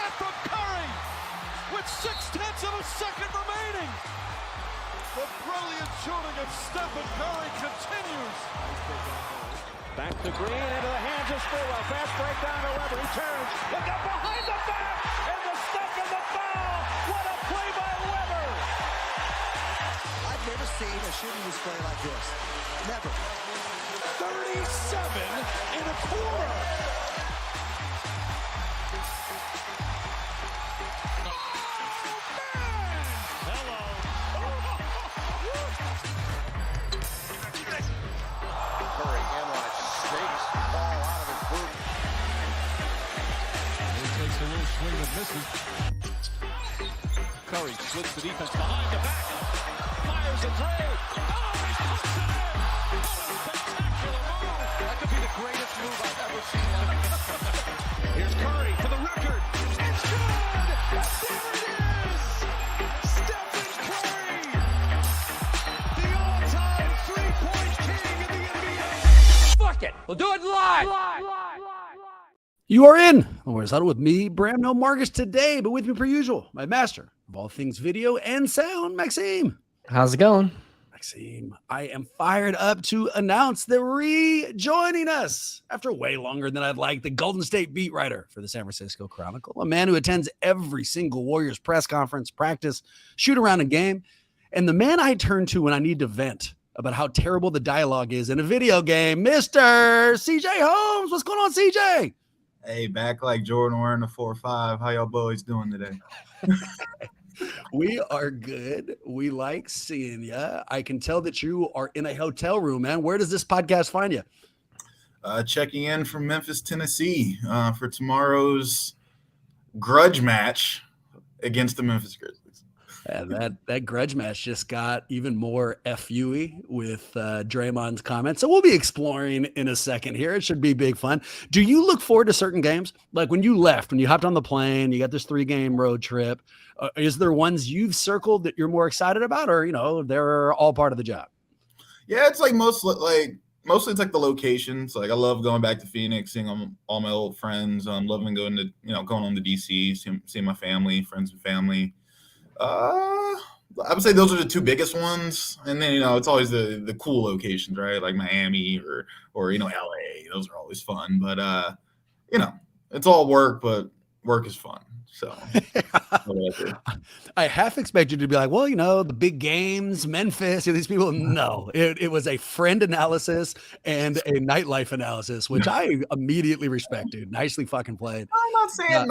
shot from Curry with 0.6 of a second remaining. The brilliant shooting of Stephen Curry continues. Back to Green, into the hands of Stilwell. Fast break down to Weber. He turns. Look up behind the back. And the step and the foul. What a play by Weber. I've never seen a shooting display like this. Never. 37 and a quarter. Curry, Amrod shakes the ball out of his boot. He takes a little swing and misses. Curry splits the defense behind the back. Fires a three. Oh, he puts it in. What a spectacular move. That could be the greatest move I've ever seen. Here's Curry for the record. It's good. There it is. Stephen Curry, the all-time three-point king in the NBA. Fuck it. We'll do it live. You are in Warriors Huddle with me, Bramno Marcus, today, but with me per usual, my master of all things video and sound, Maxime. How's it going? Maxime, I am fired up to announce that rejoining us after way longer than I'd like, the Golden State beat writer for the San Francisco Chronicle, a man who attends every single Warriors press conference, practice, shoot around a game, and the man I turn to when I need to vent about how terrible the dialogue is in a video game, Mr. CJ Holmes. What's going on, CJ? Hey, back like Jordan wearing the 4-5. How y'all boys doing today? We are good. We like seeing you. I can tell that you are in a hotel room, man. Where does this podcast find you? Checking in from Memphis, Tennessee for tomorrow's grudge match against the Memphis Grizzlies. Yeah, that grudge match just got even more FU-y with Draymond's comments. So we'll be exploring in a second here. It should be big fun. Do you look forward to certain games? Like when you left, when you hopped on the plane, you got this 3-game road trip. Is there ones you've circled that you're more excited about, or, you know, they're all part of the job? Yeah, it's like mostly it's like the locations. Like I love going back to Phoenix, seeing all my old friends. Loving going on to DC, seeing my family, friends and family. I would say those are the two biggest ones, and then it's always the cool locations, right? Like Miami or LA. Those are always fun, but it's all work, but work is fun. So I half expected you to be like, well, the big games, Memphis, these people. No, it was a friend analysis and a nightlife analysis, which I immediately respected. Nicely fucking played. I'm not saying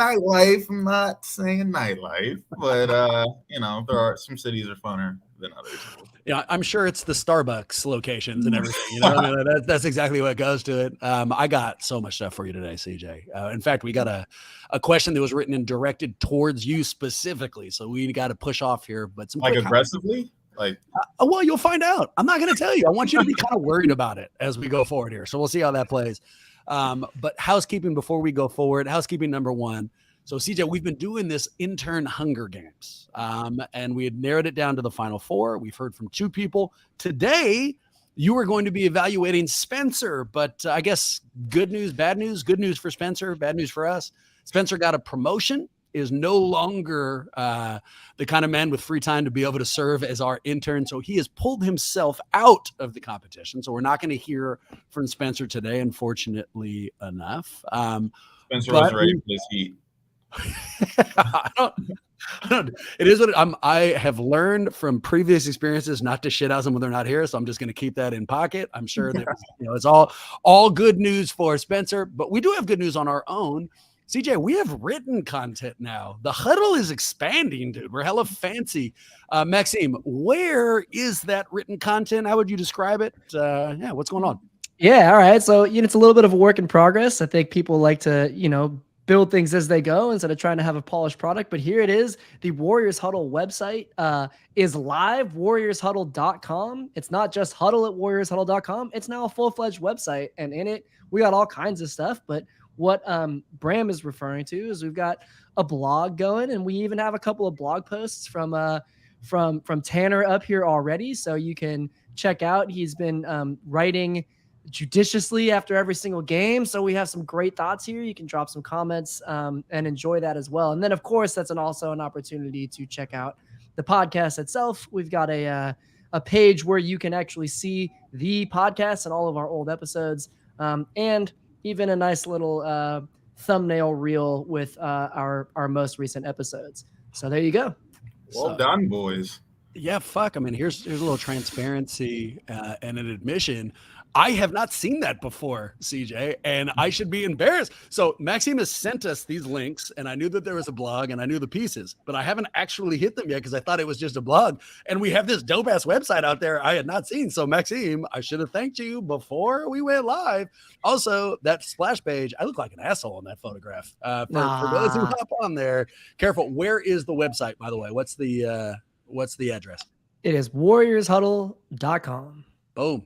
nightlife, but there are some cities are funner than others. Yeah, I'm sure it's the Starbucks locations and everything. That's exactly what goes to it. I got so much stuff for you today, CJ. In fact, we got a question that was written and directed towards you specifically, so we got to push off here. But some aggressively, well, you'll find out. I'm not going to tell you. I want you to be kind of worried about it as we go forward here. So we'll see how that plays. But housekeeping before we go forward. Housekeeping number one. So, CJ, we've been doing this intern Hunger Games, and we had narrowed it down to the final 4. We've heard from 2 people. Today, you are going to be evaluating Spencer, but I guess good news, bad news, good news for Spencer, bad news for us. Spencer got a promotion, is no longer the kind of man with free time to be able to serve as our intern, so he has pulled himself out of the competition. So we're not going to hear from Spencer today, unfortunately enough. Spencer was ready for this heat. I don't. It is what I have learned from previous experiences not to shit out them when they're not here. So I'm just going to keep that in pocket. I'm sure that it's all good news for Spencer, but we do have good news on our own. CJ, we have written content now. The huddle is expanding, dude. We're hella fancy. Maxime, where is that written content? How would you describe it? What's going on? Yeah, all right. So it's a little bit of a work in progress. I think people like to, build things as they go instead of trying to have a polished product. But here it is. The Warriors Huddle website is live, warriorshuddle.com. It's not just huddle at warriorshuddle.com. It's now a full-fledged website. And in it, we got all kinds of stuff. But what Bram is referring to is we've got a blog going, and we even have a couple of blog posts from Tanner up here already. So you can check out. He's been writing judiciously after every single game. So we have some great thoughts here. You can drop some comments and enjoy that as well. And then, of course, that's also an opportunity to check out the podcast itself. We've got a page where you can actually see the podcast and all of our old episodes, and even a nice little thumbnail reel with our most recent episodes. So there you go. Well done, boys. Yeah, fuck. I mean, here's a little transparency and an admission. I have not seen that before, CJ, and I should be embarrassed. So Maxime has sent us these links, and I knew that there was a blog, and I knew the pieces, but I haven't actually hit them yet because I thought it was just a blog. And we have this dope-ass website out there I had not seen. So Maxime, I should have thanked you before we went live. Also, that splash page, I look like an asshole in that photograph. For those who hop on there, careful. Where is the website, by the way? What's the address? It is warriorshuddle.com. Boom.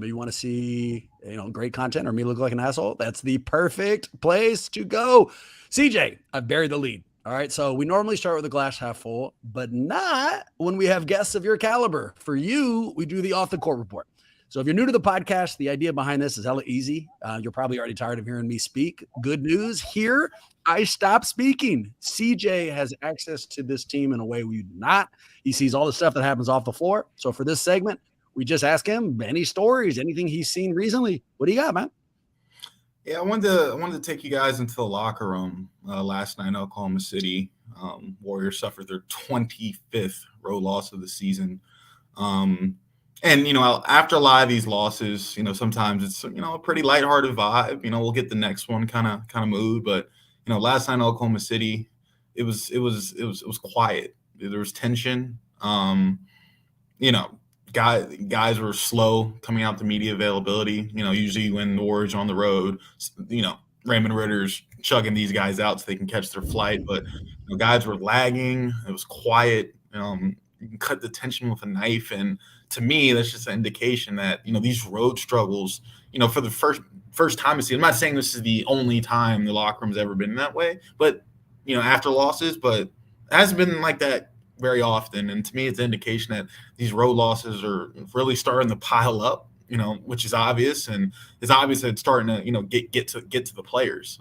You want to see, great content or me look like an asshole? That's the perfect place to go. CJ, I've buried the lead. All right. So we normally start with a glass half full, but not when we have guests of your caliber. For you, we do the off the court report. So if you're new to the podcast, the idea behind this is hella easy. You're probably already tired of hearing me speak. Good news here, I stopped speaking. CJ has access to this team in a way we do not. He sees all the stuff that happens off the floor. So for this segment, we just ask him any stories, anything he's seen recently. What do you got, man? Yeah, I wanted to take you guys into the locker room last night in Oklahoma City. Warriors suffered their 25th road loss of the season. And, after a lot of these losses, sometimes it's, a pretty lighthearted vibe. We'll get the next one kind of mood. But, last night in Oklahoma City, it was quiet. There was tension. Guys were slow coming out to media availability. Usually when the Warriors are on the road, Raymond Ritter's chugging these guys out so they can catch their flight. But guys were lagging. It was quiet. You can cut the tension with a knife. And to me, that's just an indication that, these road struggles, for the first time this season, I'm not saying this is the only time the locker room's ever been that way, but, after losses, but it hasn't been like that very often. And to me, it's an indication that these road losses are really starting to pile up, which is obvious. And it's obvious that it's starting to, get to the players.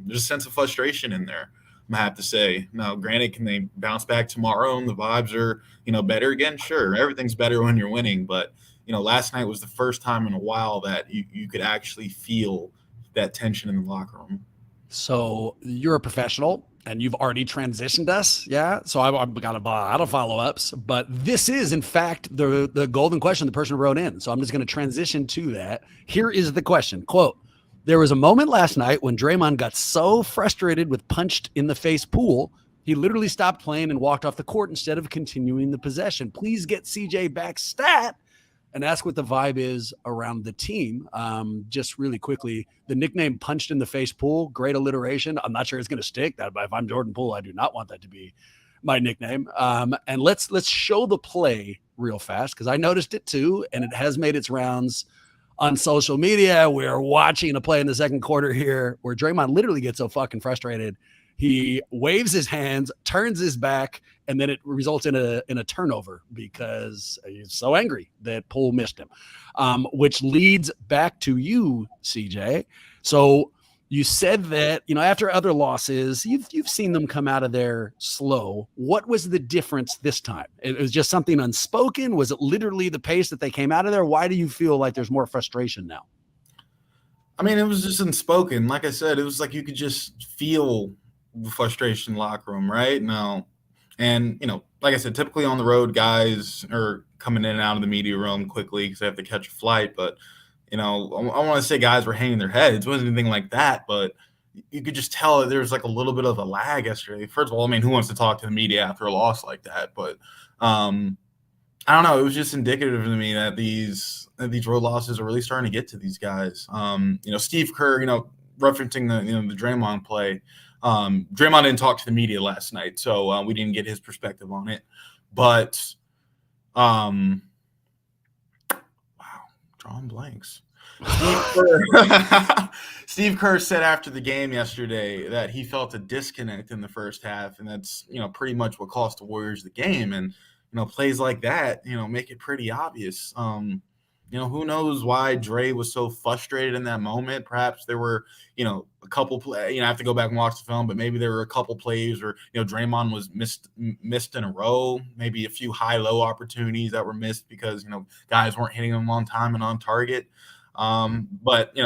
There's a sense of frustration in there, I have to say. Now, granted, can they bounce back tomorrow and the vibes are, better again? Sure. Everything's better when you're winning. But, last night was the first time in a while that you could actually feel that tension in the locker room. So you're a professional and you've already transitioned us. Yeah. So I've got a lot of follow-ups, but this is in fact the golden question the person wrote in. So I'm just going to transition to that. Here is the question. Quote, there was a moment last night when Draymond got so frustrated with punched in the face pool, he literally stopped playing and walked off the court instead of continuing the possession. Please get CJ back stat and ask what the vibe is around the team. Just really quickly, the nickname punched in the face pool, great alliteration. I'm not sure it's going to stick. That if I'm Jordan Poole, I do not want that to be my nickname. And let's show the play real fast because I noticed it too, and it has made its rounds on social media. We're watching a play in the second quarter here where Draymond literally gets so fucking frustrated. He waves his hands, turns his back, and then it results in a turnover because he's so angry that Poole missed him, which leads back to you, CJ. So you said that, after other losses, you've seen them come out of there slow. What was the difference this time? It was just something unspoken? Was it literally the pace that they came out of there? Why do you feel like there's more frustration now? I mean, it was just unspoken. Like I said, it was like you could just feel the frustration in the locker room right now. And, like I said, typically on the road, guys are coming in and out of the media room quickly because they have to catch a flight. But, I want to say guys were hanging their heads. It wasn't anything like that, but you could just tell that there was like a little bit of a lag yesterday. First of all, I mean, who wants to talk to the media after a loss like that? But I don't know. It was just indicative to me that these road losses are really starting to get to these guys. Steve Kerr, referencing the Draymond play, Draymond didn't talk to the media last night, so we didn't get his perspective on it. But, wow, drawing blanks. Steve Kerr said after the game yesterday that he felt a disconnect in the first half, and that's pretty much what cost the Warriors the game. And plays like that make it pretty obvious. who knows why Dre was so frustrated in that moment. Perhaps there were, a couple play. I have to go back and watch the film, but maybe there were a couple plays where, Draymond was missed in a row. Maybe a few high-low opportunities that were missed because, guys weren't hitting them on time and on target. But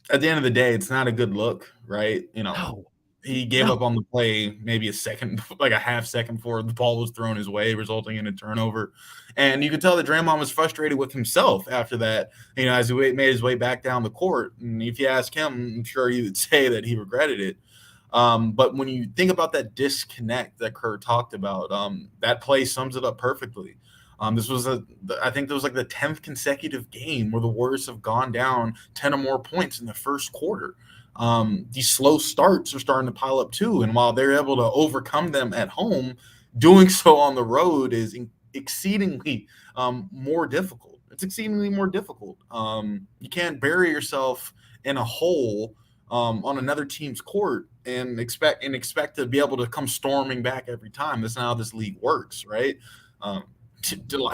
at the end of the day, it's not a good look, right? No. He gave up on the play maybe a half second before the ball was thrown his way, resulting in a turnover. And you could tell that Draymond was frustrated with himself after that, as he made his way back down the court. And if you ask him, I'm sure he would say that he regretted it. But when you think about that disconnect that Kurt talked about, that play sums it up perfectly. This was I think there was like the 10th consecutive game where the Warriors have gone down 10 or more points in the first quarter. These slow starts are starting to pile up too. And while they're able to overcome them at home, doing so on the road is exceedingly more difficult. It's exceedingly more difficult. You can't bury yourself in a hole on another team's court and expect to be able to come storming back every time. That's not how this league works, right?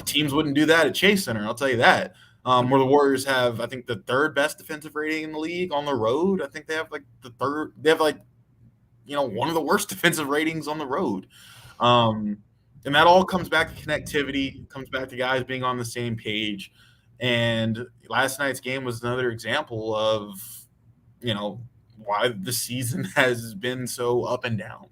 Teams wouldn't do that at Chase Center, I'll tell you that. Where the Warriors have, I think, the third best defensive rating in the league on the road. I think they have one of the worst defensive ratings on the road. And that all comes back to connectivity, comes back to guys being on the same page. And last night's game was another example of, why the season has been so up and down.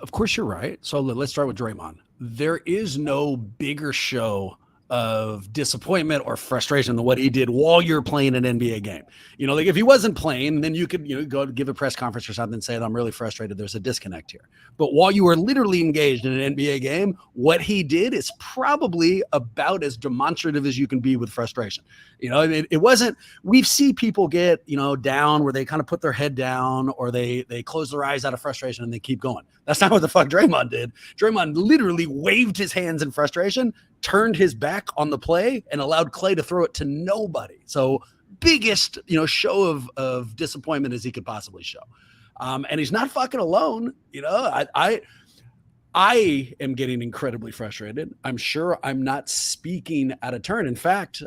Of course, you're right. So let's start with Draymond. There is no bigger show of disappointment or frustration than what he did while you're playing an NBA game. Like if he wasn't playing, then you could go give a press conference or something and say, I'm really frustrated. There's a disconnect here. But while you were literally engaged in an NBA game, what he did is probably about as demonstrative as you can be with frustration. It wasn't, we see people get, down where they kind of put their head down or they close their eyes out of frustration and they keep going. That's not what the fuck Draymond did. Draymond literally waved his hands in frustration, turned his back on the play, and allowed Clay to throw it to nobody. So biggest, show of disappointment as he could possibly show. And he's not fucking alone. I am getting incredibly frustrated. I'm sure I'm not speaking out of turn. In fact,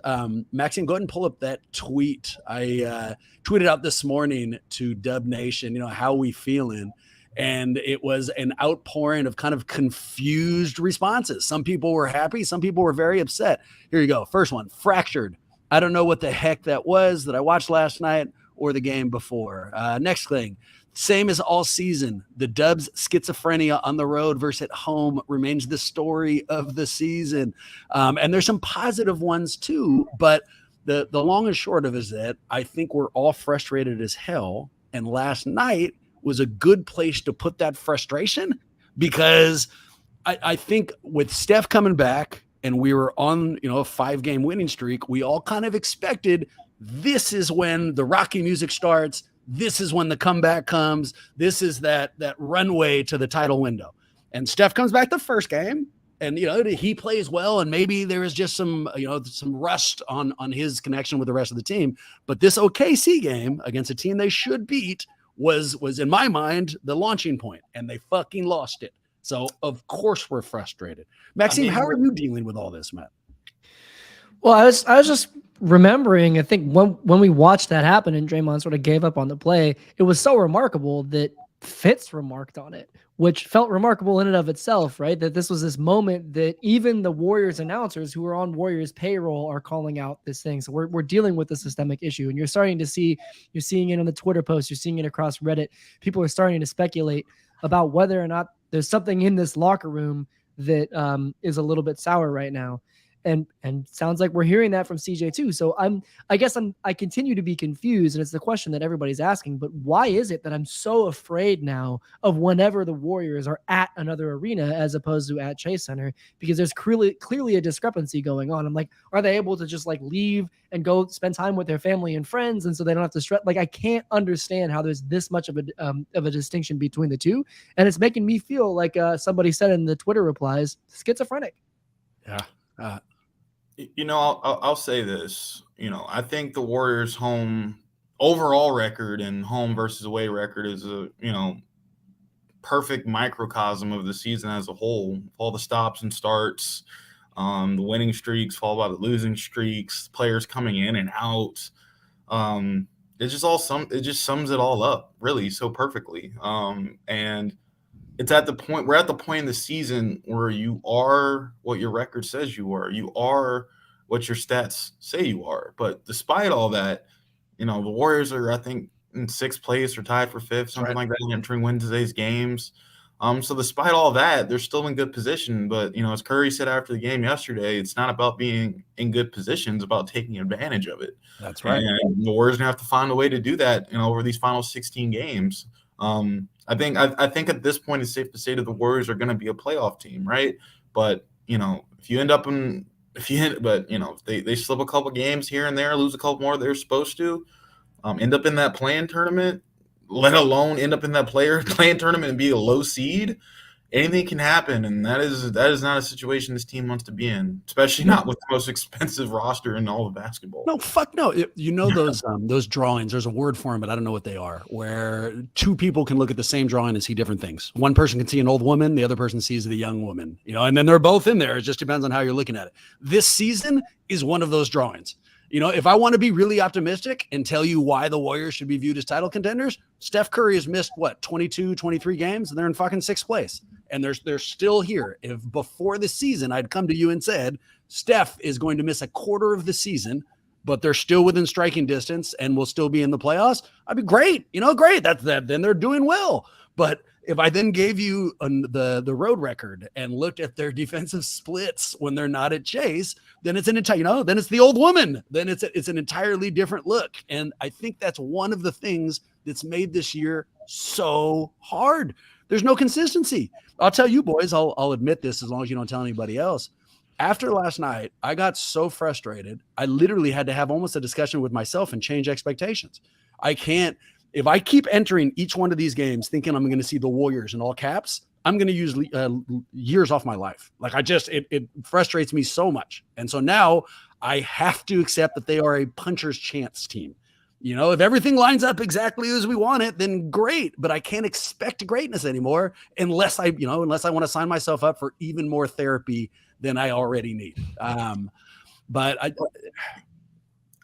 Maxine, go ahead and pull up that tweet. I tweeted out this morning to Dub Nation, how we feeling? And it was an outpouring of kind of confused responses. Some people were happy. Some people were very upset. Here you go. First one, fractured. I don't know what the heck that was that I watched last night or the game before. Next thing, same as all season. The Dubs' schizophrenia on the road versus at home remains the story of the season. And there's some positive ones too. But the long and short of it is that I think we're all frustrated as hell. And last night was a good place to put that frustration because I think with Steph coming back and we were on, a 5-game winning streak, we all kind of expected this is when the Rocky music starts. This is when the comeback comes. This is that runway to the title window. And Steph comes back the first game and, he plays well. And maybe there is just some rust on his connection with the rest of the team. But this OKC game against a team they should beat was in my mind the launching point, and they fucking lost it. So of course we're frustrated. Maxime, how are you dealing with all this, Matt? Well, I was just remembering, I think when we watched that happen and Draymond sort of gave up on the play, it was so remarkable that Fitz remarked on it, which felt remarkable in and of itself, right? That this was this moment that even the Warriors announcers who are on Warriors payroll are calling out this thing. So we're dealing with a systemic issue, and you're seeing it on the Twitter posts, you're seeing it across Reddit. People are starting to speculate about whether or not there's something in this locker room that is a little bit sour right now. And sounds like we're hearing that from CJ too. So I continue to be confused, and it's the question that everybody's asking, but why is it that I'm so afraid now of whenever the Warriors are at another arena as opposed to at Chase Center? Because there's clearly a discrepancy going on. I'm like, are they able to just like leave and go spend time with their family and friends, and so they don't have to stress? Like, I can't understand how there's this much of a distinction between the two, and it's making me feel like somebody said in the Twitter replies, schizophrenic. Yeah. I'll say this. I think the Warriors' home overall record and home versus away record is a perfect microcosm of the season as a whole. All the stops and starts, The winning streaks followed by the losing streaks, players coming in and out. It just sums it all up really so perfectly. And we're at the point in the season where you are what your record says you are. You are what your stats say you are. But despite all that, the Warriors are, I think, in 6th place or tied for 5th, something like that, entering Wednesday's games. So despite all that, they're still in good position. But, as Curry said after the game yesterday, it's not about being in good position. It's about taking advantage of it. That's right. And the Warriors are going to have to find a way to do that, over these final 16 games. I think at this point it's safe to say that the Warriors are going to be a playoff team, right? But, if you end up if they slip a couple games here and there, lose a couple more they're supposed to, end up in that play-in tournament, let alone end up in that play-in tournament and be a low seed, anything can happen. And that is not a situation this team wants to be in, especially not with the most expensive roster in all of basketball. No, fuck no. Those drawings, there's a word for them, but I don't know what they are, where two people can look at the same drawing and see different things. One person can see an old woman, the other person sees the young woman, and then they're both in there. It just depends on how you're looking at it. This season is one of those drawings. If I want to be really optimistic and tell you why the Warriors should be viewed as title contenders, Steph Curry has missed 22, 23 games and they're in fucking 6th place. And they're still here. If before the season I'd come to you and said, Steph is going to miss a quarter of the season, but they're still within striking distance and will still be in the playoffs, I'd be great. Great. That's that. Then they're doing well. But if I then gave you the road record and looked at their defensive splits when they're not at Chase, then it's then it's the old woman. Then it's an entirely different look. And I think that's one of the things that's made this year so hard. There's no consistency. I'll tell you boys, I'll admit this as long as you don't tell anybody else. After last night, I got so frustrated. I literally had to have almost a discussion with myself and change expectations. If I keep entering each one of these games thinking I'm going to see the Warriors in all caps, I'm going to use years off my life. Like it frustrates me so much. And so now I have to accept that they are a puncher's chance team. If everything lines up exactly as we want it, then great. But I can't expect greatness anymore unless I want to sign myself up for even more therapy than I already need. But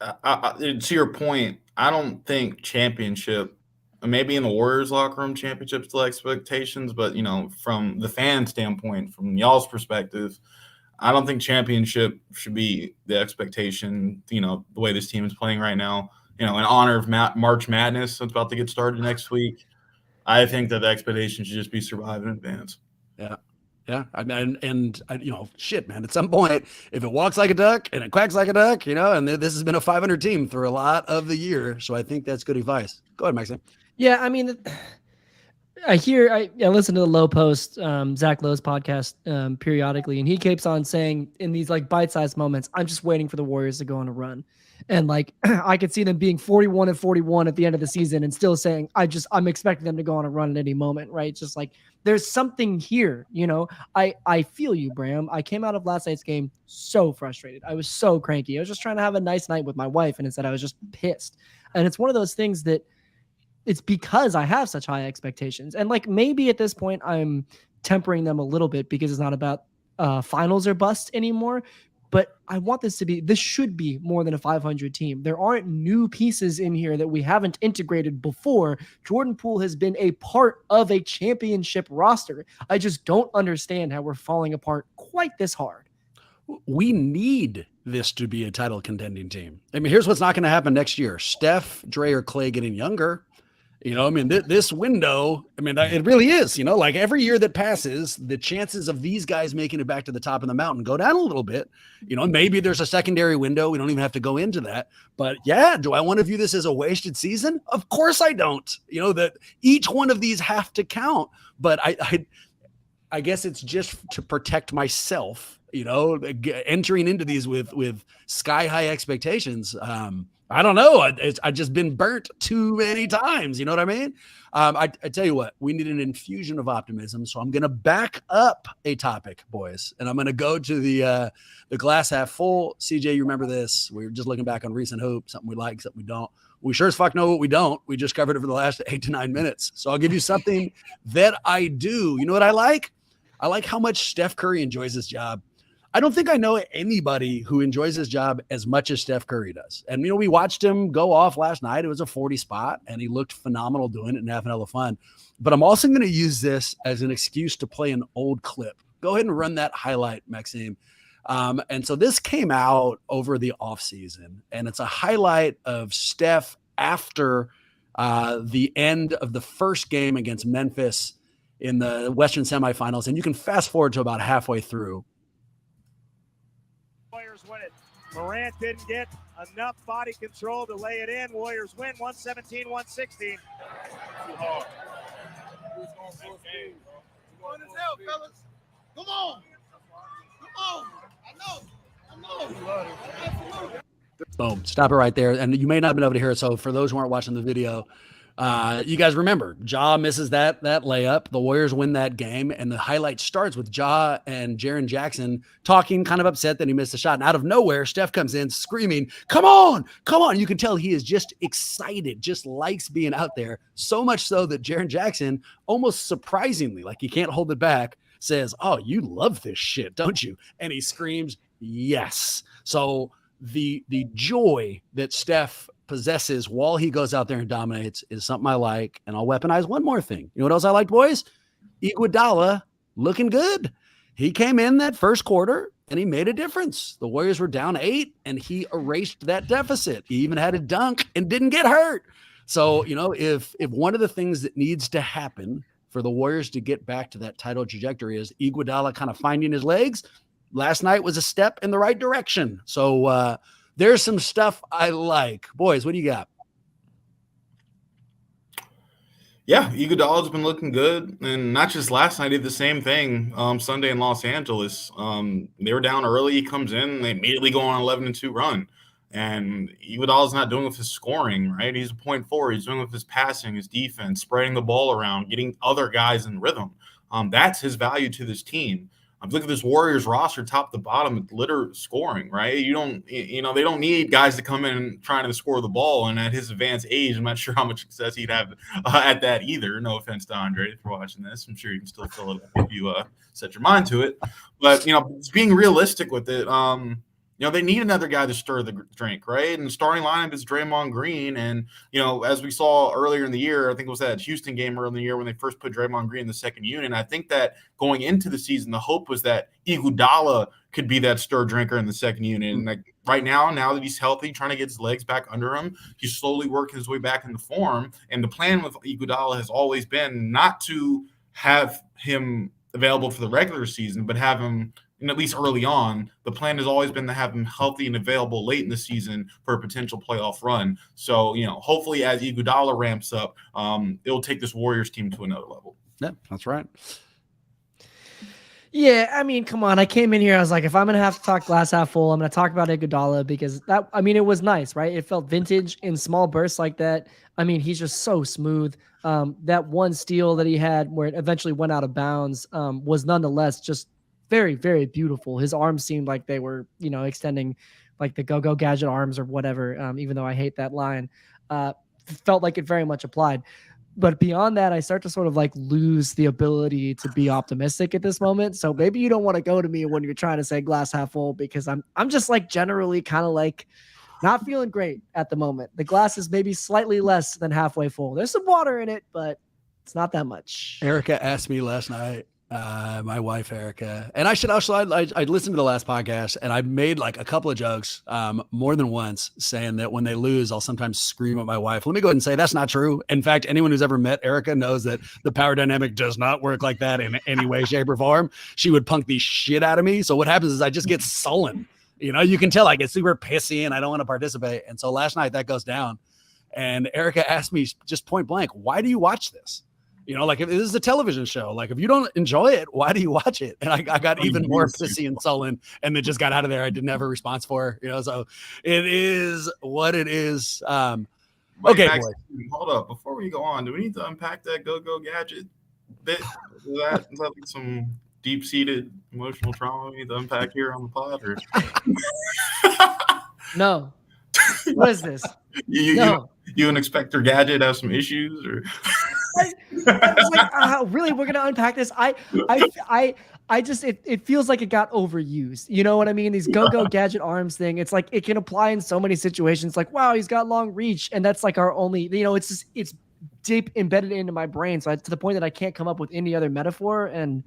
to your point, I don't think championship, maybe in the Warriors locker room, championship still expectations, but from the fan standpoint, from y'all's perspective, I don't think championship should be the expectation. The way this team is playing right now, in honor of March Madness that's about to get started next week, I think that the expectation should just be survive in advance. Yeah. Yeah. Shit, man, at some point, if it walks like a duck and it quacks like a duck, and this has been a 500 team through a lot of the year. So I think that's good advice. Go ahead, Maxime. Yeah. I mean, I listen to the Low Post, Zach Lowe's podcast periodically, and he keeps on saying in these like bite-sized moments, I'm just waiting for the Warriors to go on a run. And like, I could see them being 41-41 at the end of the season and still saying, I'm expecting them to go on a run at any moment, right? Just like, there's something here, I feel you, Bram. I came out of last night's game so frustrated. I was so cranky. I was just trying to have a nice night with my wife, and instead I was just pissed. And it's one of those things that it's because I have such high expectations. And like, maybe at this point I'm tempering them a little bit because it's not about finals or bust anymore. But I want this should be more than a 500 team. There aren't new pieces in here that we haven't integrated before. Jordan Poole has been a part of a championship roster. I just don't understand how we're falling apart quite this hard. We need this to be a title contending team. I mean, here's what's not going to happen next year. Steph, Dre, or Clay getting younger. This window, it really is, like every year that passes, the chances of these guys making it back to the top of the mountain go down a little bit. Maybe there's a secondary window. We don't even have to go into that. But yeah, do I want to view this as a wasted season? Of course I don't. That each one of these have to count. But I guess it's just to protect myself, entering into these with sky high expectations. I don't know. I've just been burnt too many times. You know what I mean? I tell you what, we need an infusion of optimism. So I'm going to back up a topic, boys, and I'm going to go to the glass half full. CJ, you remember this? We were just looking back on recent hoop, something we like, something we don't. We sure as fuck know what we don't. We just covered it for the last 8 to 9 minutes. So I'll give you something that I do. You know what I like? I like how much Steph Curry enjoys his job. I don't think I know anybody who enjoys his job as much as Steph Curry does. And, we watched him go off last night. It was a 40 spot, and he looked phenomenal doing it and having hella fun. But I'm also going to use this as an excuse to play an old clip. Go ahead and run that highlight, Maxime. And so this came out over the offseason, and it's a highlight of Steph after the end of the first game against Memphis in the Western semifinals. And you can fast forward to about halfway through. Warriors win it. Morant didn't get enough body control to lay it in. Warriors win 117-116. Too hard. Going to hell, fellas. Come on. Come on. I know. Boom. Stop it right there. And you may not have been able to hear it. So for those who aren't watching the video, you guys remember Ja misses that layup. The Warriors win that game. And the highlight starts with Ja and Jaren Jackson talking, kind of upset that he missed a shot. And out of nowhere, Steph comes in screaming, come on. You can tell he is just excited, just likes being out there. So much so that Jaren Jackson, almost surprisingly, like he can't hold it back, says, oh, you love this shit, don't you? And he screams, yes. So the joy that Steph possesses while he goes out there and dominates is something I like. And I'll weaponize one more thing. You know what else I like, boys? Iguodala looking good. He came in that first quarter and he made a difference. The Warriors were down 8 and he erased that deficit. He even had a dunk and didn't get hurt. So, if one of the things that needs to happen for the Warriors to get back to that title trajectory is Iguodala kind of finding his legs, last night was a step in the right direction. So there's some stuff I like. Boys, what do you got? Yeah, Iguodala's been looking good, and not just last night. He did the same thing Sunday in Los Angeles. They were down early. He comes in, and they immediately go on an 11-2 run. And Iguodala's not doing it with his scoring, right? He's a point forward. He's doing it with his passing, his defense, spreading the ball around, getting other guys in rhythm. That's his value to this team. Look at this Warriors roster, top to bottom, it's litter scoring, right? They don't need guys to come in trying to score the ball. And at his advanced age, I'm not sure how much success he'd have at that either. No offense to Andre for watching this. I'm sure you can still fill it up if you set your mind to it. But, being realistic with it, they need another guy to stir the drink, right? And the starting lineup is Draymond Green. And, as we saw earlier in the year, I think it was that Houston game earlier in the year when they first put Draymond Green in the second unit. And I think that going into the season, the hope was that Iguodala could be that stir drinker in the second unit. And right now that he's healthy, trying to get his legs back under him, he's slowly working his way back into form. And the plan with Iguodala has always been not to have him available for the regular season, but have him – and at least early on, the plan has always been to have him healthy and available late in the season for a potential playoff run. So, hopefully as Iguodala ramps up, it'll take this Warriors team to another level. Yeah, that's right. Yeah, I mean, come on. I came in here, I was like, if I'm going to have to talk glass half full, I'm going to talk about Iguodala because it was nice, right? It felt vintage in small bursts like that. I mean, he's just so smooth. That one steal that he had where it eventually went out of bounds was nonetheless just very, very beautiful. His arms seemed like they were, extending like the go-go gadget arms or whatever, even though I hate that line. Felt like it very much applied. But beyond that, I start to sort of like lose the ability to be optimistic at this moment. So maybe you don't want to go to me when you're trying to say glass half full, because I'm just like generally kind of like not feeling great at the moment. The glass is maybe slightly less than halfway full. There's some water in it, but it's not that much. Erica asked me last night, my wife Erica, and I should also I listened to the last podcast and I made like a couple of jokes more than once saying that when they lose I'll sometimes scream at my wife. Let me go ahead and say that's not true. In fact, anyone who's ever met Erica knows that the power dynamic does not work like that in any way, shape, or form. She would punk the shit out of me. So what happens is I just get sullen. You can tell I get super pissy and I don't want to participate. And so last night that goes down and Erica asked me just point blank, why do you watch this? Like if this is a television show, like if you don't enjoy it, why do you watch it? And I got even more pissy and sullen and then just got out of there. I didn't have a response for her, so it is what it is. Okay. Max, hold up. Before we go on, do we need to unpack that go-go gadget bit? Is that like some deep-seated emotional trauma we need to unpack here on the pod? Or? No. What is this? You and Inspector Gadget have some issues? Or I was like, really? We're gonna unpack this? I just it feels like it got overused. You know what I mean? These go gadget arms thing. It's like it can apply in so many situations. Like, wow, he's got long reach, and that's like our only. It's deep embedded into my brain, so to the point that I can't come up with any other metaphor, and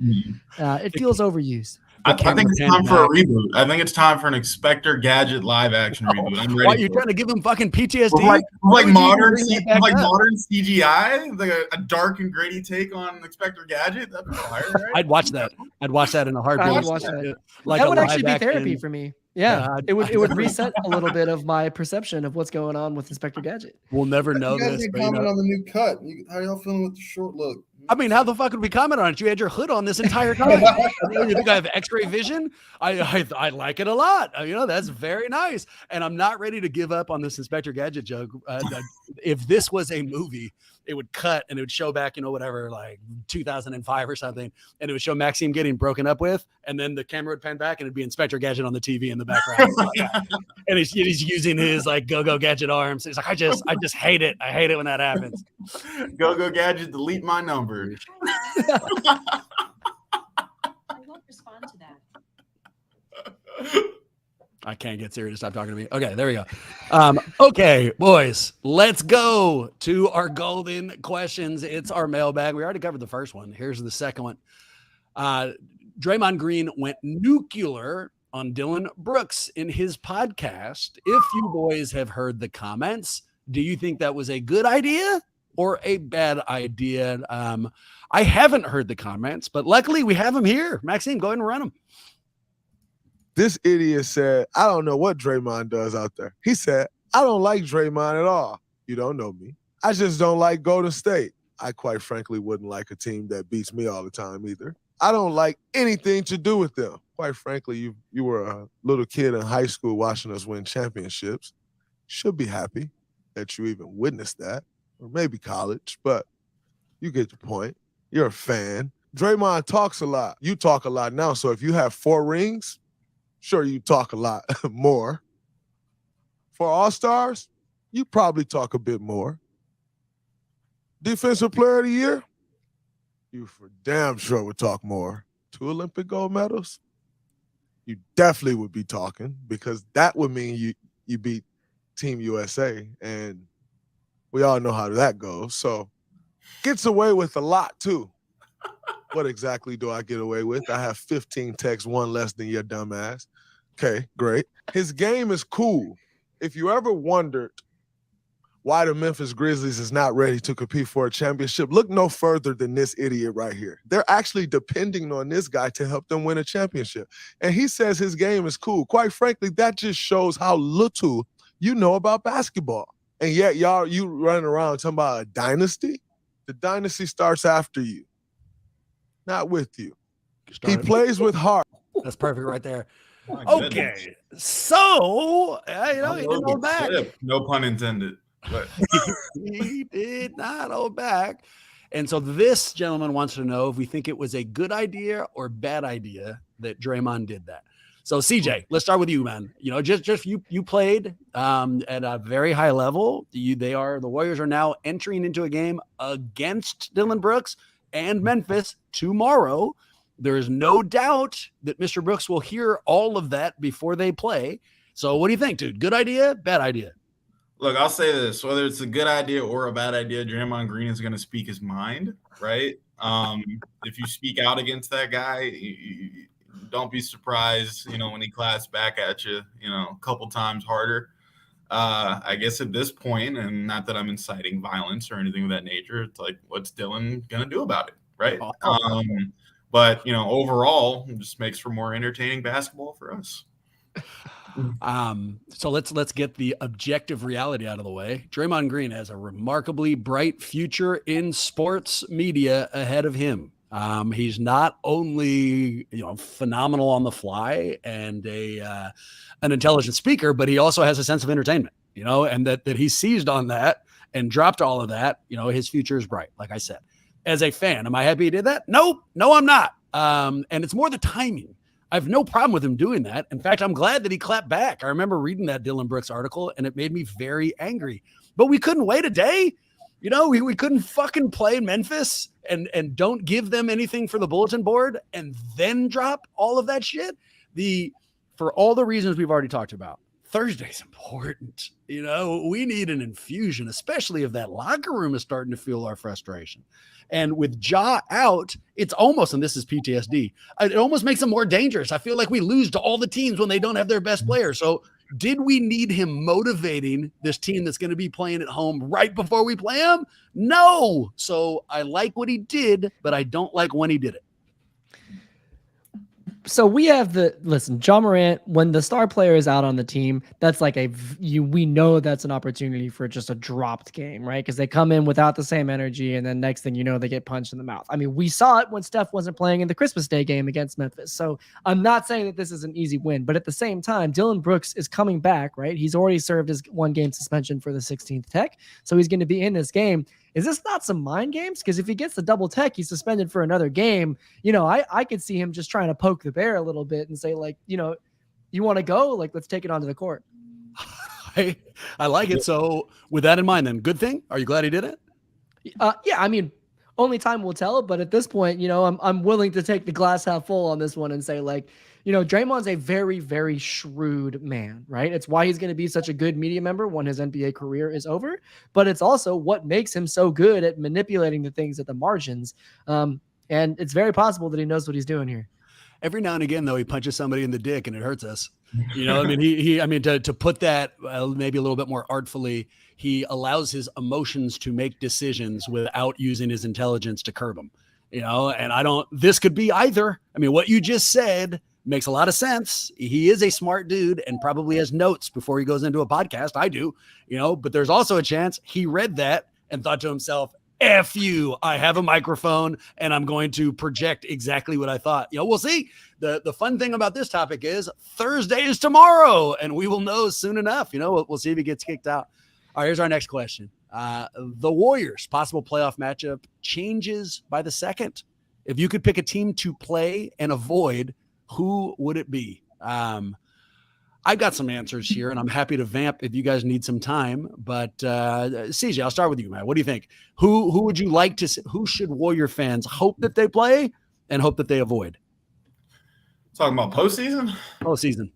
it feels overused. I think it's time for a reboot. I think it's time for an Inspector Gadget live action reboot. I'm ready. Why are you trying to give him fucking PTSD? Like modern CGI, like a dark and gritty take on Inspector Gadget. That'd be fire, right? I'd watch that. I'd watch that in a heartbeat. I would watch that. Like that would actually be therapy for me. Yeah, it would I'd reset a little bit of my perception of what's going on with Inspector Gadget. We'll never know you guys this. didn't comment on the new cut. How y'all feeling with the short look? I mean, how the fuck would we comment on it? You had your hood on this entire time. You think I have X-ray vision? I like it a lot. That's very nice. And I'm not ready to give up on this Inspector Gadget joke. If this was a movie, it would cut and it would show back, whatever, like 2005 or something, and it would show Maxime getting broken up with, and then the camera would pan back and it'd be Inspector Gadget on the TV in the background. And he's using his like go gadget arms. He's like, I just hate it. I hate it when that happens. Go Gadget, delete my number. I won't respond to that. I can't get serious. Stop talking to me. Okay, there we go. Okay, boys, let's go to our golden questions. It's our mailbag. We already covered the first one. Here's the second one. Draymond Green went nuclear on Dillon Brooks in his podcast. If you boys have heard the comments, do you think that was a good idea or a bad idea? I haven't heard the comments, but luckily we have them here. Maxime, go ahead and run them. This idiot said, I don't know what Draymond does out there. He said, I don't like Draymond at all. You don't know me. I just don't like Golden State. I quite frankly wouldn't like a team that beats me all the time either. I don't like anything to do with them. Quite frankly, you were a little kid in high school watching us win championships. Should be happy that you even witnessed that, or maybe college, but you get the point. You're a fan. Draymond talks a lot. You talk a lot now, so if you have 4 rings, sure, you talk a lot more. For All-Stars, you probably talk a bit more. Defensive Player of the Year, you for damn sure would talk more. 2 Olympic gold medals, you definitely would be talking, because that would mean you beat Team USA, and we all know how that goes. So gets away with a lot too. What exactly do I get away with? I have 15 texts, 1 less than your dumb ass. Okay, great. His game is cool. If you ever wondered why the Memphis Grizzlies is not ready to compete for a championship, look no further than this idiot right here. They're actually depending on this guy to help them win a championship. And he says his game is cool. Quite frankly, that just shows how little you know about basketball. And yet you running around talking about a dynasty? The dynasty starts after you, not with you. He plays with heart. That's perfect right there. Okay, so he didn't hold back. No pun intended. But He did not hold back. And so this gentleman wants to know if we think it was a good idea or bad idea that Draymond did that. So CJ, let's start with you, man. Just you played at a very high level. The Warriors are now entering into a game against Dillon Brooks and Memphis tomorrow. There is no doubt that Mr. Brooks will hear all of that before they play. So what do you think, dude? Good idea, bad idea? look, I'll say this: whether it's a good idea or a bad idea, Draymond Green is going to speak his mind, right? If you speak out against that guy, you don't be surprised, when he claps back at you, a couple times harder. I guess at this point, and not that I'm inciting violence or anything of that nature, it's like, what's Dillon going to do about it, right? But, overall, it just makes for more entertaining basketball for us. So let's get the objective reality out of the way. Draymond Green has a remarkably bright future in sports media ahead of him. He's not only phenomenal on the fly and an intelligent speaker, but he also has a sense of entertainment, and that he seized on that and dropped all of that. His future is bright. Like I said, as a fan, am I happy he did that? No, I'm not. And it's more the timing. I have no problem with him doing that. In fact, I'm glad that he clapped back. I remember reading that Dillon Brooks article, and it made me very angry. But we couldn't wait a day. We couldn't fucking play Memphis and don't give them anything for the bulletin board and then drop all of that shit. For all the reasons we've already talked about, Thursday's important. We need an infusion, especially if that locker room is starting to feel our frustration. And with Ja out, it's almost, and this is PTSD, it almost makes them more dangerous. I feel like we lose to all the teams when they don't have their best player. So did we need him motivating this team that's going to be playing at home right before we play them? No. So I like what he did, but I don't like when he did it. So we have Ja Morant, when the star player is out on the team, that's like we know that's an opportunity for just a dropped game, right? Because they come in without the same energy, and then next thing you know, they get punched in the mouth. I mean, we saw it when Steph wasn't playing in the Christmas Day game against Memphis. So I'm not saying that this is an easy win, but at the same time, Dillon Brooks is coming back, right? He's already served his 1-game suspension for the 16th tech, so he's going to be in this game. Is this not some mind games? Because if he gets the double tech, he's suspended for another game. I could see him just trying to poke the bear a little bit and say, like, you want to go? Like, let's take it onto the court. I like it. So with that in mind, then, good thing. Are you glad he did it? Yeah, I mean, only time will tell. But at this point, I'm willing to take the glass half full on this one and say, like, Draymond's a very, very shrewd man, right? It's why he's going to be such a good media member when his NBA career is over, but it's also what makes him so good at manipulating the things at the margins. And it's very possible that he knows what he's doing here. Every now and again, though, he punches somebody in the dick and it hurts us. I mean, to put that maybe a little bit more artfully, he allows his emotions to make decisions without using his intelligence to curb them. And this could be either. I mean, what you just said makes a lot of sense. He is a smart dude and probably has notes before he goes into a podcast. I do, but there's also a chance he read that and thought to himself, F you, I have a microphone and I'm going to project exactly what I thought. We'll see. The fun thing about this topic is Thursday is tomorrow and we will know soon enough. We'll see if he gets kicked out. All right, here's our next question. The Warriors' possible playoff matchup changes by the second. If you could pick a team to play and avoid, who would it be? I've got some answers here, and I'm happy to vamp if you guys need some time. But CJ, I'll start with you, man. What do you think? Who would you like to see? Who should Warrior fans hope that they play and hope that they avoid? Talking about postseason? Postseason.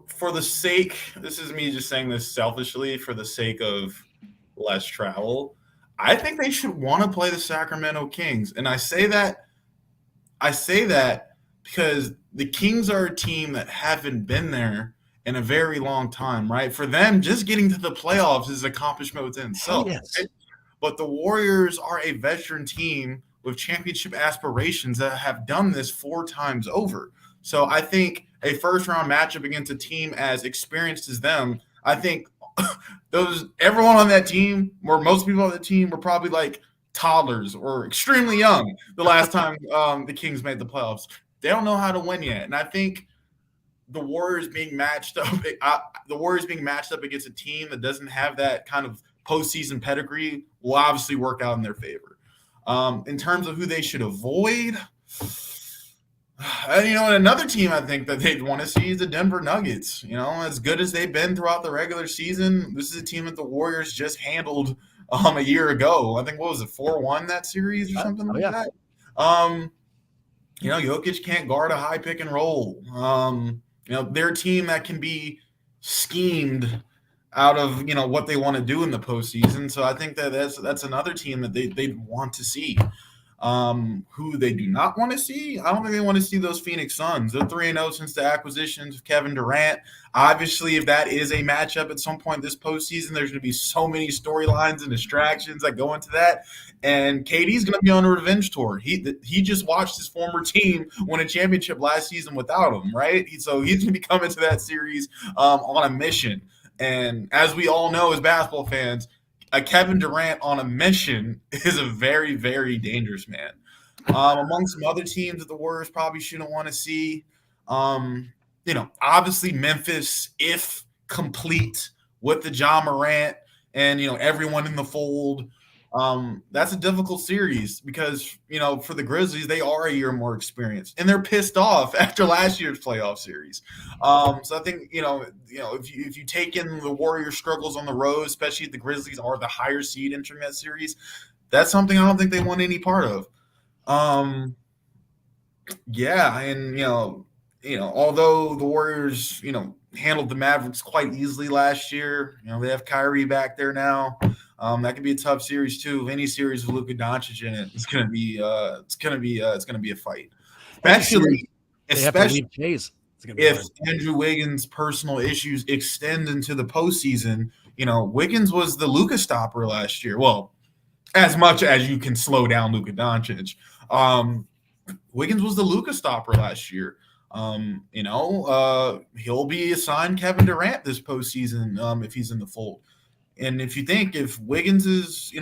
For the sake, this is me just saying this selfishly, for the sake of less travel, I think they should want to play the Sacramento Kings. And I say that because the Kings are a team that haven't been there in a very long time, right? For them, just getting to the playoffs is an accomplishment within itself. Yes. Right? But the Warriors are a veteran team with championship aspirations that have done this 4 times over. So I think a first-round matchup against a team as experienced as them, I think everyone on that team, or most people on the team, were probably like toddlers or extremely young the last time the Kings made the playoffs. They don't know how to win yet, and I think the Warriors being matched up against a team that doesn't have that kind of postseason pedigree will obviously work out in their favor. In terms of who they should avoid, and another team I think that they'd want to see is the Denver Nuggets. As good as they've been throughout the regular season, this is a team that the Warriors just handled a year ago. I think, what was it, 4-1 that series or something like that? Jokic can't guard a high pick and roll. They're a team that can be schemed out of what they want to do in the postseason. So I think that's another team that they'd want to see. Who they do not want to see, I don't think they want to see those Phoenix Suns. They're 3-0 since the acquisitions of Kevin Durant. Obviously, if that is a matchup at some point this postseason, there's going to be so many storylines and distractions that go into that. And KD's going to be on a revenge tour. He just watched his former team win a championship last season without him, right? So he's going to be coming to that series on a mission. And as we all know as basketball fans, a Kevin Durant on a mission is a very, very dangerous man. Among some other teams that the Warriors probably shouldn't want to see, obviously Memphis, if complete with the Ja Morant and, everyone in the fold, That's a difficult series because, for the Grizzlies, they are a year more experienced and they're pissed off after last year's playoff series. So I think, if you take in the Warriors' struggles on the road, especially if the Grizzlies are the higher seed entering that series, that's something I don't think they want any part of. Yeah, and although the Warriors, handled the Mavericks quite easily last year, they have Kyrie back there now. That could be a tough series too. Any series with Luka Doncic in it, it's gonna be a fight. Especially if Andrew Wiggins' personal issues extend into the postseason. Wiggins was the Luka stopper last year. Well, as much as you can slow down Luka Doncic. Wiggins was the Luka stopper last year. He'll be assigned Kevin Durant this postseason if he's in the fold. And if Wiggins is,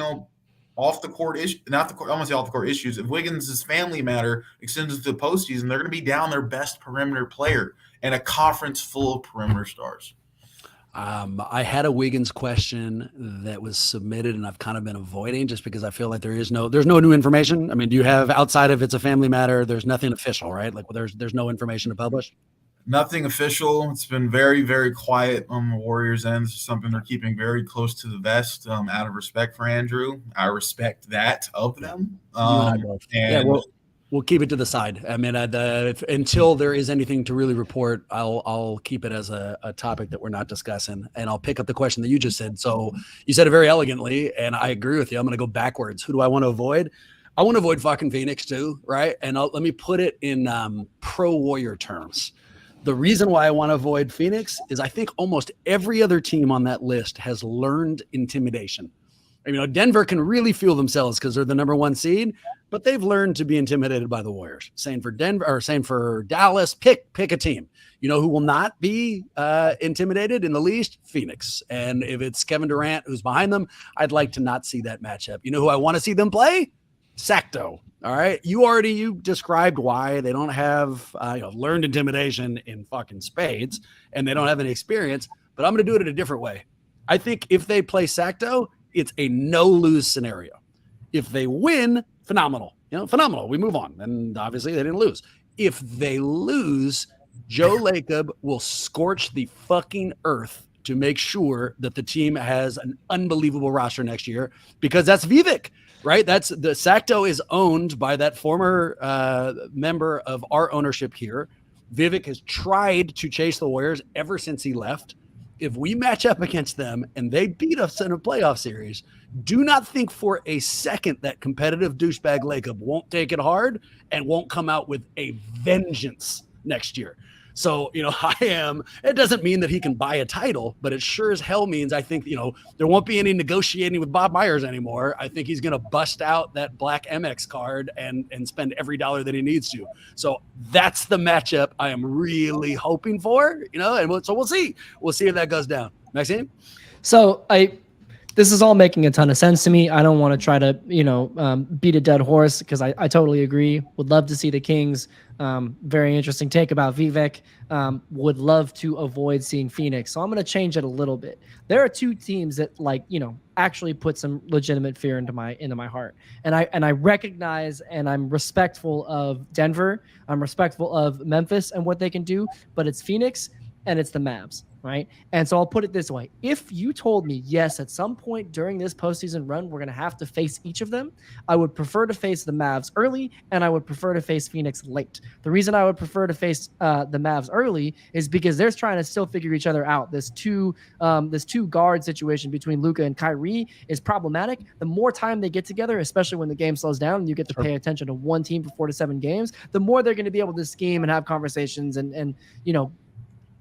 off the court issue, not the court, I want to say off the court issues, if Wiggins' family matter extends into the postseason, they're going to be down their best perimeter player in a conference full of perimeter stars. I had a Wiggins question that was submitted and I've kind of been avoiding just because I feel like there's no new information. I mean, do you have, outside of it's a family matter, there's nothing official, right? Like there's no information to publish? Nothing official. It's been very, very quiet on the Warriors' end. It's something they're keeping very close to the vest out of respect for Andrew. I respect that of them. We'll keep it to the side. I mean, until there is anything to really report, I'll keep it as a topic that we're not discussing, and I'll pick up the question that you just said. So you said it very elegantly, and I agree with you. I'm going to go backwards. Who do I want to avoid? I want to avoid fucking Phoenix too, right? And let me put it in pro-Warrior terms. The reason why I want to avoid Phoenix is I think almost every other team on that list has learned intimidation. Denver can really feel themselves because they're the number 1 seed, but they've learned to be intimidated by the Warriors. Same for Denver, or same for Dallas. Pick a team. Who will not be intimidated in the least? Phoenix. And if it's Kevin Durant who's behind them, I'd like to not see that matchup. Who I want to see them play? Sacto. All right. You described why they don't have learned intimidation in fucking spades, and they don't have any experience, but I'm going to do it in a different way. I think if they play Sacto, it's a no-lose scenario. If they win, phenomenal. Phenomenal. We move on. And obviously they didn't lose. If they lose, Joe Lacob will scorch the fucking earth to make sure that the team has an unbelievable roster next year, because that's Vivek, right? That's the Sacto is owned by that former member of our ownership here. Vivek has tried to chase the Warriors ever since he left. If we match up against them and they beat us in a playoff series, do not think for a second that competitive douchebag Lacob won't take it hard and won't come out with a vengeance next year. So, it doesn't mean that he can buy a title, but it sure as hell means I think, there won't be any negotiating with Bob Myers anymore. I think he's going to bust out that black MX card and spend every dollar that he needs to. So that's the matchup I am really hoping for, and so we'll see. We'll see if that goes down. Maxime? So this is all making a ton of sense to me. I don't want to try to, beat a dead horse because I totally agree. Would love to see the Kings. Very interesting take about Vivek. Would love to avoid seeing Phoenix. So I'm going to change it a little bit. There are 2 teams that actually put some legitimate fear into my heart. And I recognize and I'm respectful of Denver. I'm respectful of Memphis and what they can do, but it's Phoenix and it's the Mavs. Right. And so I'll put it this way. If you told me, yes, at some point during this postseason run, we're going to have to face each of them, I would prefer to face the Mavs early and I would prefer to face Phoenix late. The reason I would prefer to face the Mavs early is because they're trying to still figure each other out. This two guard situation between Luka and Kyrie is problematic. The more time they get together, especially when the game slows down and you get to pay attention to one team for 4 to 7 games, the more they're going to be able to scheme and have conversations and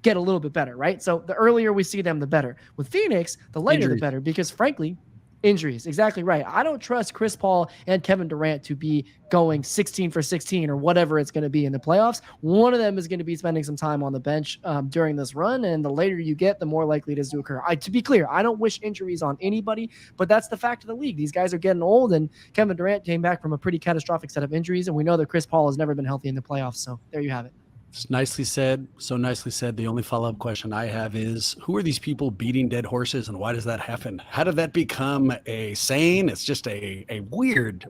get a little bit better, right? So the earlier we see them, the better. With Phoenix, the later the better, because frankly, injuries. Exactly right. I don't trust Chris Paul and Kevin Durant to be going 16 for 16 or whatever it's going to be in the playoffs. One of them is going to be spending some time on the bench during this run, and the later you get, the more likely it is to occur. To be clear, I don't wish injuries on anybody, but that's the fact of the league. These guys are getting old, and Kevin Durant came back from a pretty catastrophic set of injuries, and we know that Chris Paul has never been healthy in the playoffs, so there you have it. It's nicely said. So nicely said. The only follow-up question I have is, who are these people beating dead horses, and why does that happen? How did that become a saying? It's just a weird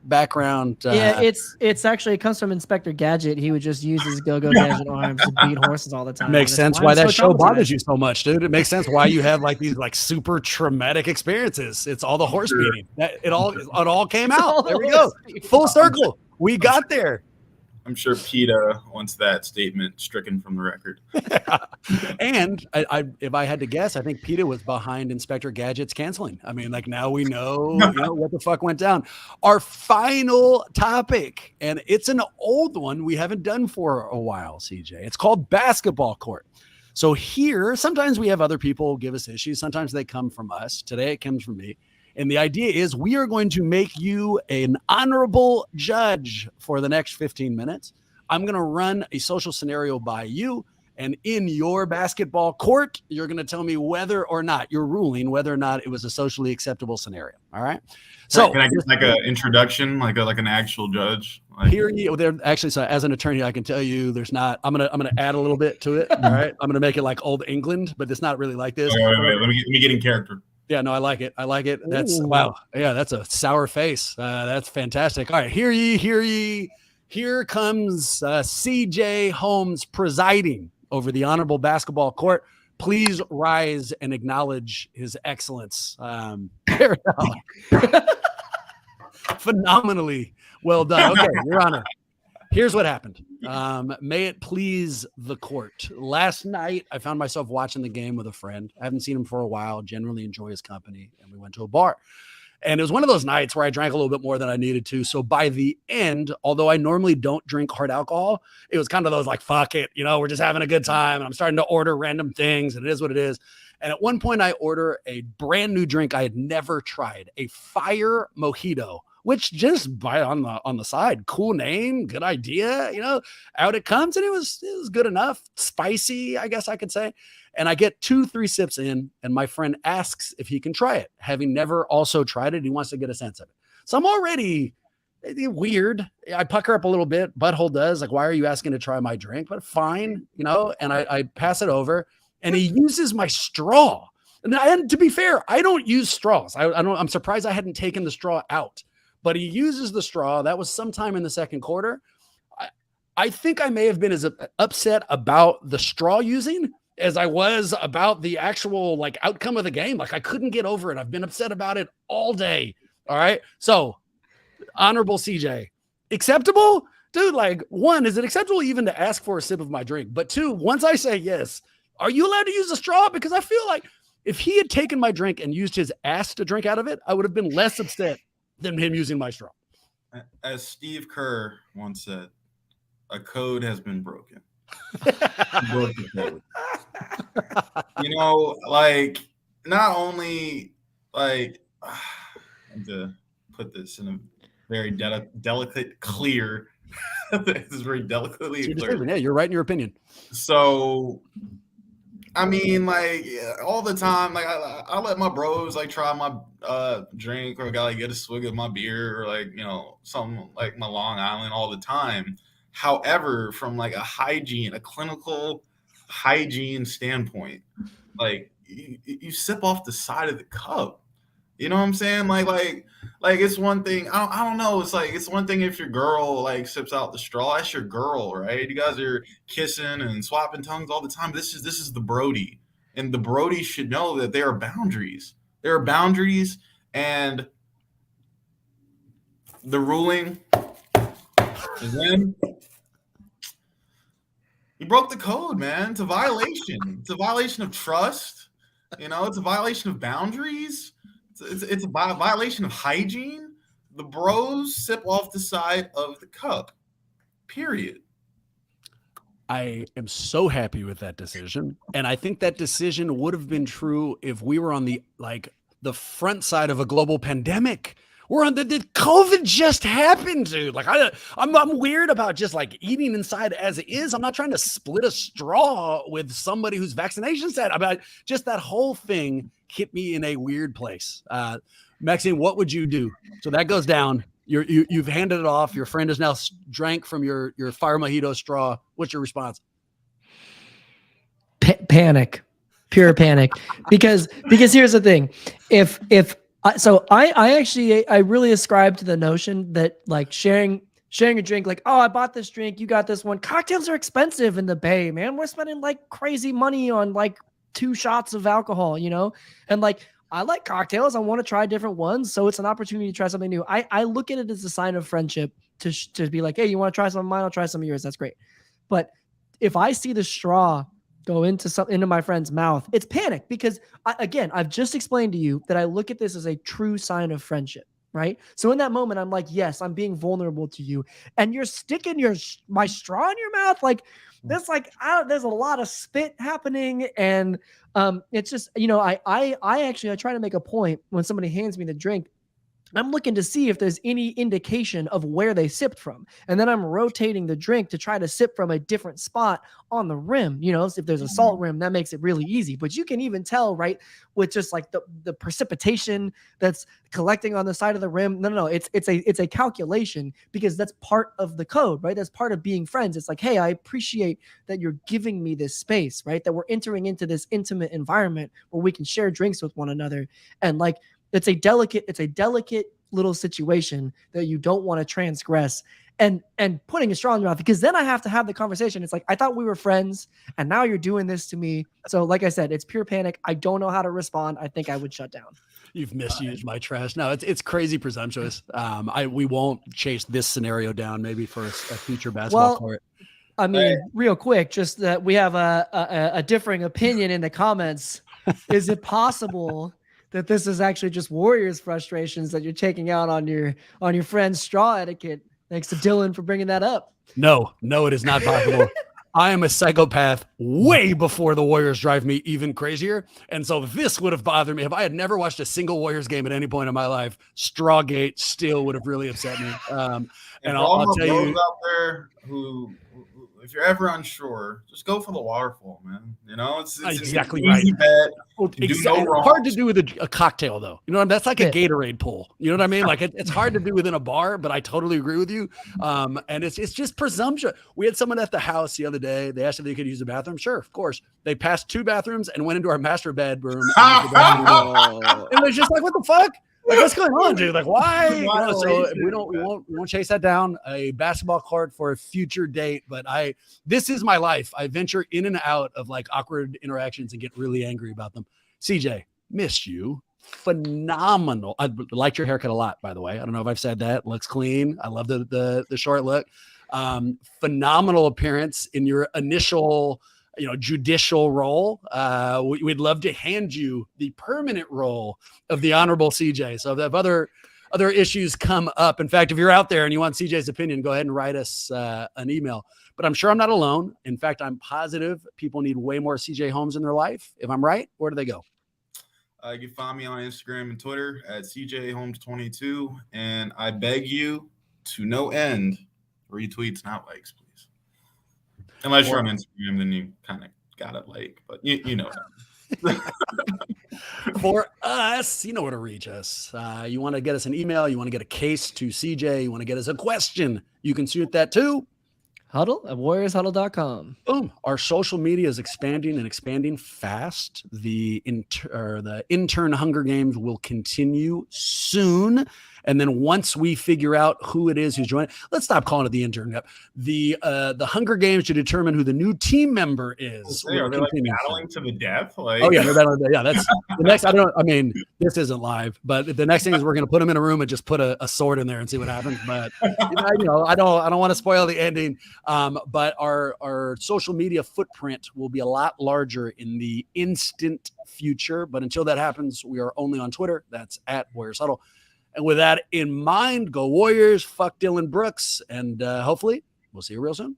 background. Yeah, it's actually, it comes from Inspector Gadget. He would just use his go-go gadget arms to beat horses all the time. Makes and sense that's why I'm that so show bothers traumatized. you so much, dude. It makes sense why you have like these like super traumatic experiences. It's all the horse beating. It all came all out. the There we horse go. beating. Full circle. We got there. I'm sure PETA wants that statement stricken from the record. And I if I had to guess, I think PETA was behind Inspector Gadget's canceling. I mean, like now we know, what the fuck went down. Our final topic, and it's an old one we haven't done for a while, CJ. It's called basketball court. So here, sometimes we have other people give us issues. Sometimes they come from us. Today it comes from me. And the idea is we are going to make you an honorable judge for the next 15 minutes. I'm going to run a social scenario by you. And in your basketball court, you're going to tell me whether or not you're ruling whether or not it was a socially acceptable scenario. All right. So can I get like an introduction, like an actual judge? Here you there actually, so as an attorney, I can tell you there's not, I'm gonna add a little bit to it. All right. I'm gonna make it like old England, but it's not really like this. Wait. Let me get in character. Yeah, no, I like it. That's wow. Yeah, that's a sour face. That's fantastic. All right, hear ye. Here comes CJ Holmes presiding over the honorable basketball court. Please rise and acknowledge his excellence. Phenomenally well done. Okay, Your Honor. Here's what happened. May it please the court. Last night, I found myself watching the game with a friend. I haven't seen him for a while, generally enjoy his company, and we went to a bar. And it was one of those nights where I drank a little bit more than I needed to. So by the end, although I normally don't drink hard alcohol, it was kind of those like, fuck it, we're just having a good time. And I'm starting to order random things, and it is what it is. And at one point, I order a brand new drink I had never tried, a fire mojito, which just by on the side, cool name, good idea, out it comes. And it was good enough, spicy, I guess I could say. And I get 2-3 sips in, and my friend asks if he can try it. Having never also tried it, he wants to get a sense of it. So I'm already weird. I pucker up a little bit. Butthole does. Like, why are you asking to try my drink? But fine, and I pass it over, and he uses my straw. And to be fair, I don't use straws. I'm surprised I hadn't taken the straw out. But he uses the straw. That was sometime in the second quarter. I think I may have been as upset about the straw using as I was about the actual outcome of the game. Like I couldn't get over it. I've been upset about it all day. All right. So honorable CJ, acceptable? Dude, one, is it acceptable even to ask for a sip of my drink? But two, once I say yes, are you allowed to use a straw? Because I feel like if he had taken my drink and used his ass to drink out of it, I would have been less upset than him using my straw. As Steve Kerr once said, a code has been broken. Broke the code. Not only to put this in a very delicate, clear. This is very delicately clear. Yeah, you're right in your opinion. So I mean, all the time, I let my bros try my drink, or get a swig of my beer, or something like my Long Island all the time. However, from a clinical hygiene standpoint, you sip off the side of the cup. You know what I'm saying? It's one thing. I don't know. It's one thing if your girl sips out the straw. That's your girl, right? You guys are kissing and swapping tongues all the time. This is the Brody, and the Brody should know that there are boundaries. There are boundaries, and the ruling is when you broke the code, man. It's a violation. It's a violation of trust. It's a violation of boundaries. It's a violation of hygiene. The bros sip off the side of the cup. Period. I am so happy with that decision. And I think that decision would have been true if we were on the front side of a global pandemic. We're on the COVID just happened, dude. I'm weird about just eating inside as it is. I'm not trying to split a straw with somebody whose vaccination set. Just that whole thing hit me in a weird place. Maxine, what would you do? So that goes down. You've handed it off. Your friend has now drank from your fire mojito straw. What's your response? Panic, pure panic. Because here's the thing. I really ascribe to the notion that like sharing a drink, like, oh, I bought this drink, you got this one. Cocktails are expensive in the Bay, man. We're spending like crazy money on like 2 shots of alcohol, you know? And like, I like cocktails. I want to try different ones. So it's an opportunity to try something new. I look at it as a sign of friendship to be like, hey, you want to try some of mine? I'll try some of yours. That's great. But if I see the straw go into my friend's mouth, it's panic because I've just explained to you that I look at this as a true sign of friendship, right? So in that moment, I'm like, yes, I'm being vulnerable to you, and you're sticking my straw in your mouth. Like there's there's a lot of spit happening, and it's just, you know, I try to make a point when somebody hands me the drink. I'm looking to see if there's any indication of where they sipped from. And then I'm rotating the drink to try to sip from a different spot on the rim. You know, if there's a salt rim, that makes it really easy. But you can even tell, right, with just like the precipitation that's collecting on the side of the rim. No. It's a calculation because that's part of the code, right? That's part of being friends. It's like, hey, I appreciate that you're giving me this space, right? That we're entering into this intimate environment where we can share drinks with one another. And like, it's a delicate little situation that you don't want to transgress and putting a straw in your mouth, because then I have to have the conversation. It's like, I thought we were friends and now you're doing this to me. So like I said, it's pure panic. I don't know how to respond. I think I would shut down. You've misused my trash. No, it's crazy presumptuous. We won't chase this scenario down maybe for a future basketball court. I mean, real quick, just that we have a differing opinion in the comments. Is it possible that this is actually just Warriors frustrations that you're taking out on your friend's straw etiquette? Thanks to Dillon for bringing that up. No, it is not possible. I am a psychopath way before the Warriors drive me even crazier. And so this would have bothered me. If I had never watched a single Warriors game at any point in my life, Strawgate still would have really upset me. And I'll tell you out there who if you're ever unsure, just go for the waterfall, man. You know, it's exactly an easy right. bet. Exactly. No hard to do with a cocktail, though. You know, that's like a Gatorade pool. You know what I mean? Like it's hard to do within a bar, but I totally agree with you. And it's just presumption. We had someone at the house the other day. They asked if they could use the bathroom. Sure, of course. They passed 2 bathrooms and went into our master bedroom. And it was just like, what the fuck? Like, what's going on, dude? Like, why? You know, so we won't chase that down. A basketball court for a future date, but this is my life. I venture in and out of like awkward interactions and get really angry about them. CJ, missed you. Phenomenal. I liked your haircut a lot, by the way. I don't know if I've said that. Looks clean. I love the short look. Phenomenal appearance in your initial judicial role. We'd love to hand you the permanent role of the Honorable CJ. So if other issues come up, in fact, if you're out there and you want CJ's opinion, go ahead and write us an email. But I'm sure I'm not alone. In fact, I'm positive people need way more CJ Holmes in their life. If I'm right, where do they go? You can find me on Instagram and Twitter at CJHolmes22. And I beg you to no end retweets, not likes, please. Unless you're on Instagram, then you kind of got it like, but you know that. For us, you know where to reach us. You want to get us an email, you want to get a case to CJ, you want to get us a question, you can shoot that too. Huddle@warriorshuddle.com. Boom. Our social media is expanding fast. The intern Hunger Games will continue soon. And then once we figure out who it is who's joining, let's stop calling it the intern. The Hunger Games to determine who the new team member is. Are they like battling to the death? Like, oh yeah, they're battling. Yeah, that's the next. This isn't live, but the next thing is we're going to put them in a room and just put a sword in there and see what happens. But I don't want to spoil the ending. But our social media footprint will be a lot larger in the instant future. But until that happens, we are only on Twitter. That's at Warriors Huddle. And with that in mind, go Warriors, fuck Dillon Brooks, and hopefully we'll see you real soon.